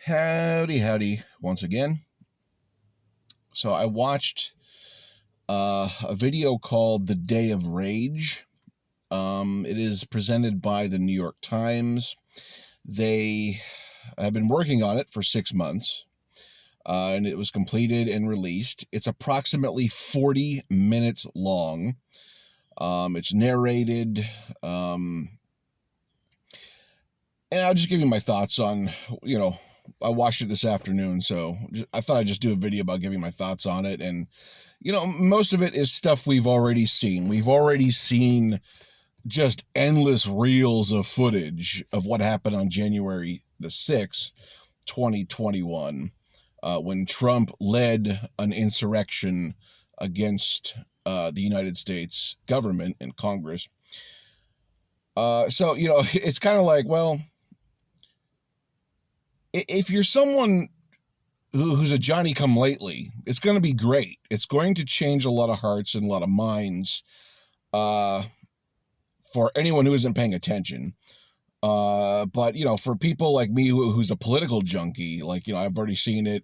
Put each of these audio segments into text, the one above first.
Howdy, howdy, once again. So I watched a video called The Day of Rage. It is presented by the New York Times. They have been working on it for 6 months, and it was completed and released. It's approximately 40 minutes long. It's narrated, and I'll just give you my thoughts on, I watched it this afternoon, so I thought I'd just do a video about giving my thoughts on it. And, most of it is stuff we've already seen. We've already seen just endless reels of footage of what happened on January the 6th, 2021, when Trump led an insurrection against the United States government and Congress. So, it's kind of like, well, if you're someone who's a Johnny-come-lately, it's going to be great. It's going to change a lot of hearts and a lot of minds for anyone who isn't paying attention. But, for people like me who's a political junkie, I've already seen it.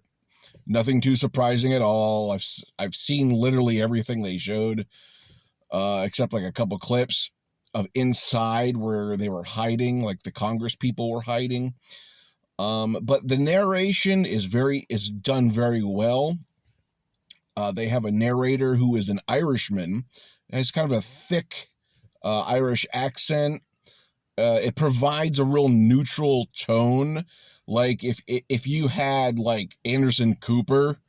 Nothing too surprising at all. I've seen literally everything they showed, except like a couple clips of inside where they were hiding, like the Congress people were hiding. But the narration is done very well. They have a narrator who is an Irishman, has kind of a thick Irish accent. It provides a real neutral tone. Like if you had like Anderson Cooper,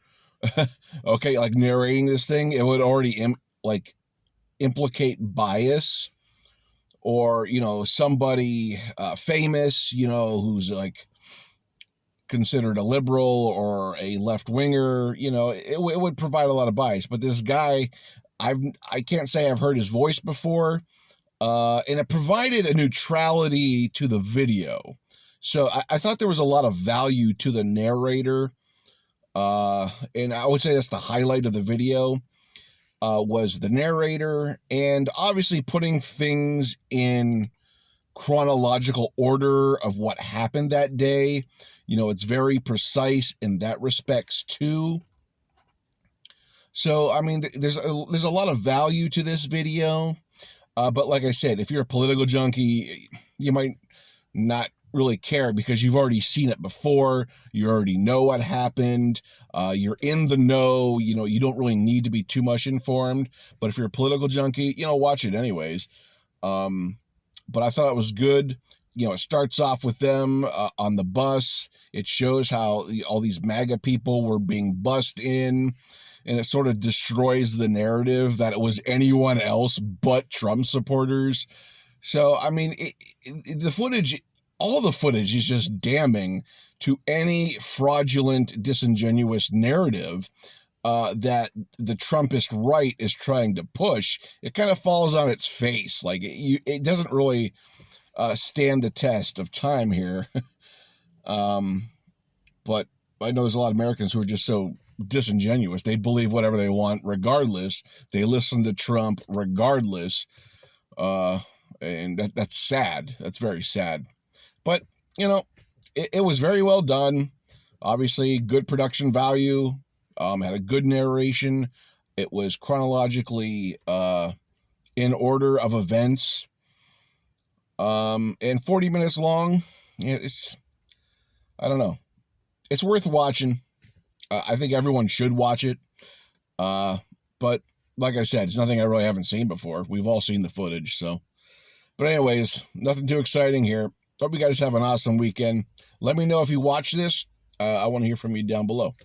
okay, like narrating this thing, it would already implicate bias, or somebody famous, who's like considered a liberal or a left-winger, it would provide a lot of bias. But this guy, I can't say I've heard his voice before, and it provided a neutrality to the video. So I thought there was a lot of value to the narrator, and I would say that's the highlight of the video, was the narrator, and obviously putting things in chronological order of what happened that day. It's very precise in that respects too. So, I mean, there's a lot of value to this video. But like I said, if you're a political junkie, you might not really care because you've already seen it before. You already know what happened. You're in the know. You don't really need to be too much informed. But if you're a political junkie, watch it anyways. But I thought it was good. It starts off with them on the bus. It shows how all these MAGA people were being bussed in, and it sort of destroys the narrative that it was anyone else but Trump supporters. So, I mean, all the footage is just damning to any fraudulent, disingenuous narrative that the Trumpist right is trying to push. It kind of falls on its face. Like it doesn't really stand the test of time here. But I know there's a lot of Americans who are just so disingenuous. They believe whatever they want regardless. They listen to Trump regardless. And that's sad. That's very sad. But, it was very well done. Obviously, good production value. Had a good narration. It was chronologically in order of events. And 40 minutes long. I don't know. It's worth watching. I think everyone should watch it. But like I said, it's nothing I really haven't seen before. We've all seen the footage, so. But anyways, nothing too exciting here. Hope you guys have an awesome weekend. Let me know if you watch this. I want to hear from you down below.